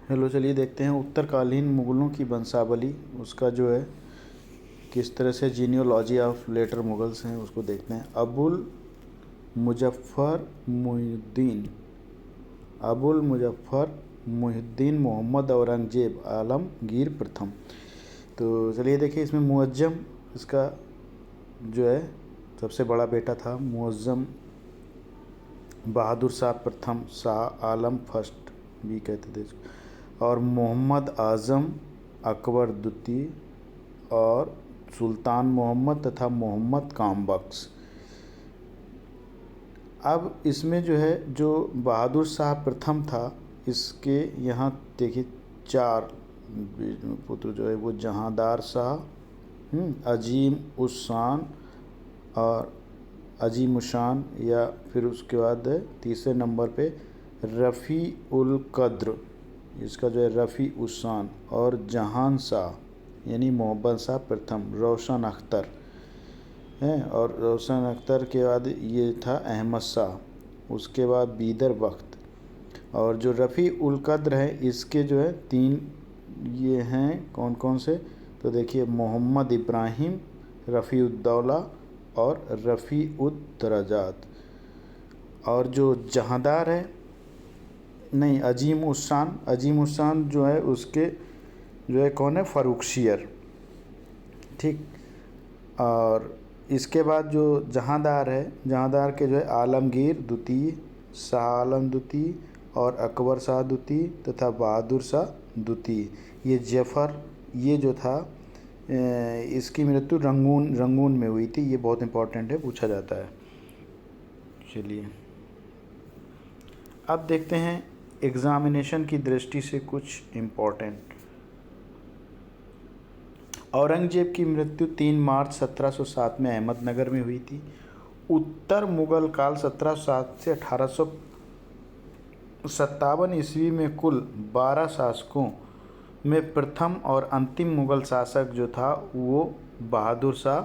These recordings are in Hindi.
हेलो, चलिए देखते हैं उत्तरकालीन मुग़लों की वंशावली, उसका जो है किस तरह से जीनियोलॉजी ऑफ लेटर मुगल्स हैं उसको देखते हैं। अबुल मुज़फ़्फ़र मुहिउद्दीन मोहम्मद औरंगज़ेब आलमगीर प्रथम। तो चलिए देखिए, इसमें मुअज़्ज़म इसका जो है सबसे बड़ा बेटा था। मुअज़्ज़म बहादुर शाह प्रथम, शाह आलम फर्स्ट भी कहते थे इसको, और मोहम्मद आज़म अकबर द्वितीय, और सुल्तान मोहम्मद तथा मोहम्मद कामबख्श। अब इसमें जो है जो बहादुर शाह प्रथम था, इसके यहाँ देखिए 4 पुत्र जो है वो जहांदार शाह, अजीम उस शान और अजीम उशान, या फिर उसके बाद तीसरे नंबर पे रफ़ी उल कद्र, इसका जो है रफ़ी उस शान, और जहान शाह यानी मोहम्मद शाह प्रथम, रोशन अख्तर हैं, और रोशन अख्तर के बाद ये था अहमद शाह, उसके बाद बीदर बख्त, और जो रफ़ी उल कद्र है इसके जो है 3 ये हैं। कौन कौन से? तो देखिए, मोहम्मद इब्राहिम, रफ़ी उद्दौला और रफ़ी उद दराजात। और जो जहांदार है, नहीं, अजीम उस शान जो है उसके जो है कौन है? फ़र्रुखशियर, ठीक। और इसके बाद जो जहांदार है, जहांदार के जो है आलमगीर द्वितीय, शाह आलम द्वितीय और अकबर शाह द्वितीय तथा बहादुर शाह द्वितीय। ये जफ़र, ये जो था इसकी मृत्यु रंगून में हुई थी। ये बहुत इंपॉर्टेंट है, पूछा जाता है। चलिए अब देखते हैं एग्ज़ामिनेशन की दृष्टि से कुछ इम्पोर्टेंट। औरंगज़ेब की मृत्यु 3 मार्च 1707 में अहमदनगर में हुई थी। उत्तर मुग़ल काल 1707 से 1857 ईस्वी में कुल 12 शासकों में प्रथम और अंतिम मुग़ल शासक जो था वो बहादुर शाह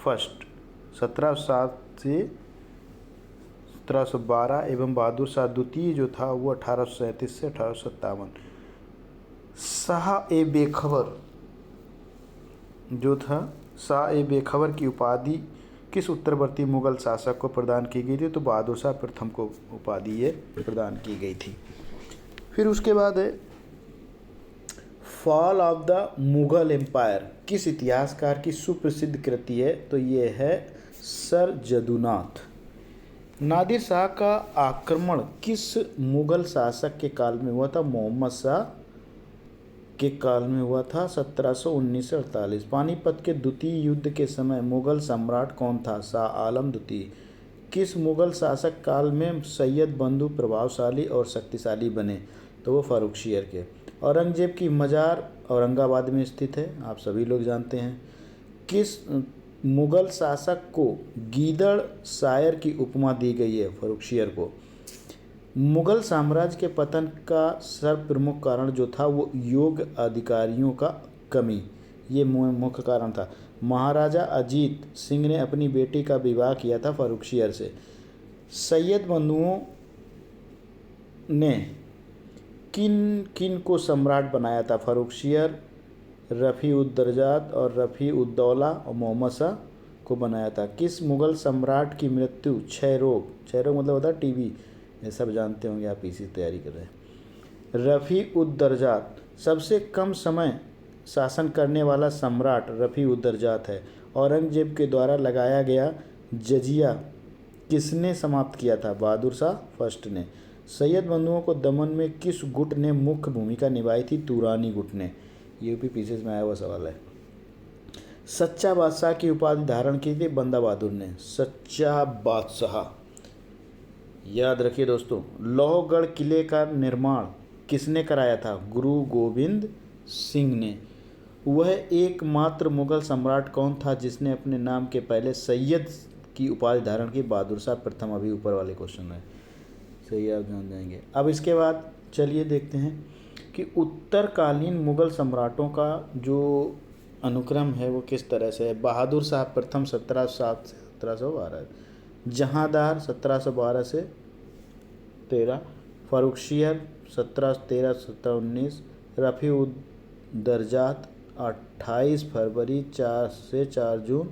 फर्स्ट 1707 से 1712, एवं बहादुर शाह द्वितीय जो था वो 1837 से 1857। शाह-ए-बेखबर जो था, शाह-ए-बेखबर की उपाधि किस उत्तरवर्ती मुग़ल शासक को प्रदान की गई थी? तो बहादुर शाह प्रथम को उपाधि ये प्रदान की गई थी। फिर उसके बाद है fall of the Mughal empire, किस इतिहासकार की सुप्रसिद्ध कृति है? तो ये है सर जदुनाथ। नादिर शाह का आक्रमण किस मुग़ल शासक के काल में हुआ था? मोहम्मद शाह के काल में हुआ था, 1719 से 48। पानीपत के द्वितीय युद्ध के समय मुग़ल सम्राट कौन था? शाह आलम द्वितीय। किस मुग़ल शासक काल में सैयद बंधु प्रभावशाली और शक्तिशाली बने? तो वो फ़र्रुखशियर के। औरंगज़ेब की मज़ार औरंगाबाद में स्थित है, आप सभी लोग जानते हैं। किस मुग़ल शासक को गीदड़ शायर की उपमा दी गई है? फ़र्रुखशियर को। मुग़ल साम्राज्य के पतन का सर्वप्रमुख कारण जो था वो योग्य अधिकारियों का कमी, ये मुख्य कारण था। महाराजा अजीत सिंह ने अपनी बेटी का विवाह किया था फ़र्रुखशियर से। सैयद बंधुओं ने किन किन को सम्राट बनाया था? फ़र्रुखशियर, रफ़ी उद दरजात और रफ़ी उद्दौला और मोहम्मद शाह को बनाया था। किस मुग़ल सम्राट की मृत्यु क्षय रोग मतलब होता है टीबी, ये सब जानते होंगे, आप इसी तैयारी कर रहे हैं। रफ़ी उद दरजात सबसे कम समय शासन करने वाला सम्राट रफ़ी उद दरजात है। औरंगज़ेब के द्वारा लगाया गया जजिया किसने समाप्त किया था? बहादुर शाह फर्स्ट ने। सैयद बंधुओं को दमन में किस गुट ने मुख्य भूमिका निभाई थी? तुरानी गुट ने। यूपी पीसीएस में आया हुआ सवाल है। सच्चा बादशाह की उपाधि धारण की थी बंदा बहादुर ने। सच्चा बादशाह याद रखिए दोस्तों। लोहगढ़ किले का निर्माण किसने कराया था? गुरु गोविंद सिंह ने। वह एकमात्र मुग़ल सम्राट कौन था जिसने अपने नाम के पहले सैयद की उपाधि धारण की? बहादुर शाह प्रथम। अभी ऊपर वाले क्वेश्चन में सही आप जान जाएंगे। अब इसके बाद चलिए देखते हैं कि उत्तरकालीन मुग़ल सम्राटों का जो अनुक्रम है वो किस तरह से है। बहादुर शाह प्रथम 1707 से 1712, जहांदार 1712 से 13, फ़र्रुखियर 1713 1719, रफ़ी उद दरजात 28 फरवरी 4 जून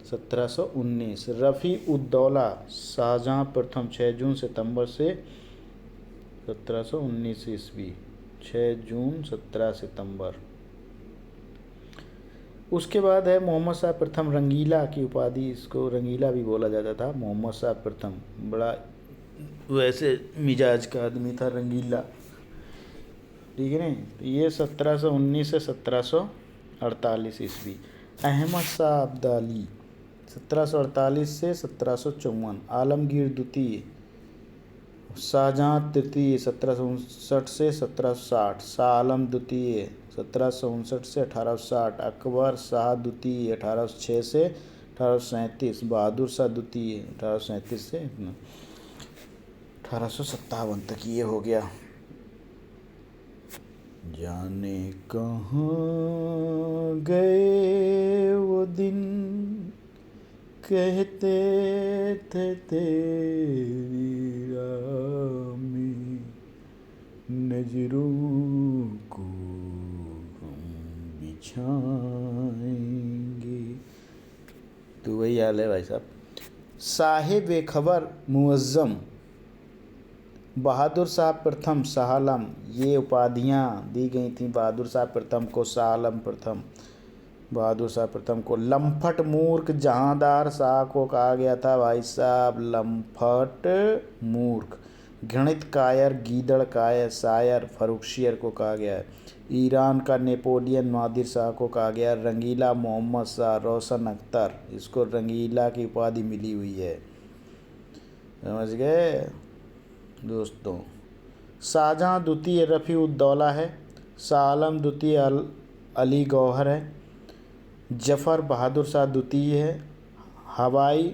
1719, रफ़ी उद दौला शाहजहाँ प्रथम 6 जून सितंबर से 1719 ईस्वी 6 जून 17 सितंबर। उसके बाद है मोहम्मद शाह प्रथम, रंगीला की उपाधि, इसको रंगीला भी बोला जाता था। मोहम्मद शाह प्रथम बड़ा वैसे मिजाज का आदमी था, रंगीला, ठीक है नहीं। तो ये 1719 से 1748 ईस्वी। अहमद शाह अब्दाली 1748 से 1754, आलमगीर द्वितीय, शाहजहाँ तृतीय 1759 से 1760, शाह आलम द्वितीय 1759 से 1860, अकबर शाह द्वितीय 1806 से 1837, बहादुर शाह द्वितीय 1837 से 1857 तक ये हो गया। जाने कहाँ गए वो दिन, कहते थे तेरी राह में नजरों को हम बिछाएंगे। तो वही हाल है भाई साहब। साहिब खबर मुअज्जम, बहादुर शाह प्रथम, शाह आलम, ये उपाधियाँ दी गई थी बहादुर शाह प्रथम को, शाह आलम प्रथम, बहादुर शाह प्रथम को। लम्फट मूर्ख जहांदार शाह को कहा गया था भाई साहब, लम्फट मूर्ख। घृणित कायर, गीदड़ कायर, शायर फ़र्रुखियर को कहा गया है। ईरान का नेपोलियन नादिर शाह को कहा गया। रंगीला मोहम्मद शाह, रोशन अख्तर, इसको रंगीला की उपाधि मिली हुई है, समझ गए दोस्तों। शाहजहाँ द्वितीय रफ़ी उद दौला है। शाह आलम द्वितीय अली गौहर है। जफ़र बहादुर शाह द्वितीय है। हवाई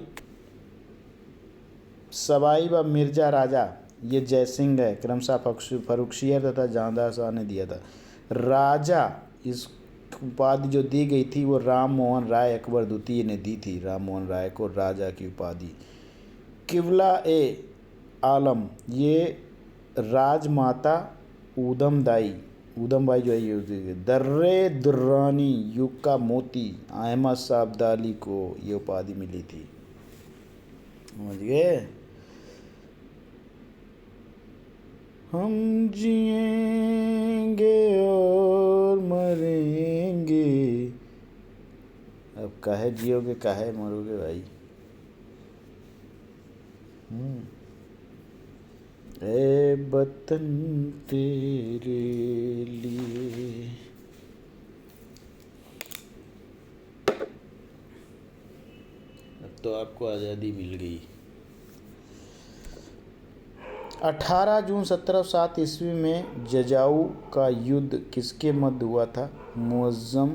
सवाई व मिर्ज़ा राजा ये जयसिंह है, क्रमशः फ़र्रुखियर तथा जहांदार शाह ने दिया था। राजा इस उपाधि जो दी गई थी वो राम मोहन राय अकबर द्वितीय ने दी थी, राम मोहन राय को राजा की उपाधि। किबला ए आलम ये राजमाता ऊधमबाई जो है ये दर्रे दुर्रानी युग का मोती, अहमद शाह अब्दाली को ये उपाधि मिली थी, समझ गए। हम जिएंगे और मरेंगे, अब काहे जियोगे काहे मरोगे भाई। ए वतन तेरे लिए। अब तो आपको आज़ादी मिल गई। 18 जून 1707 ईस्वी में जजाऊ का युद्ध किसके मध्य हुआ था? मुअज्जम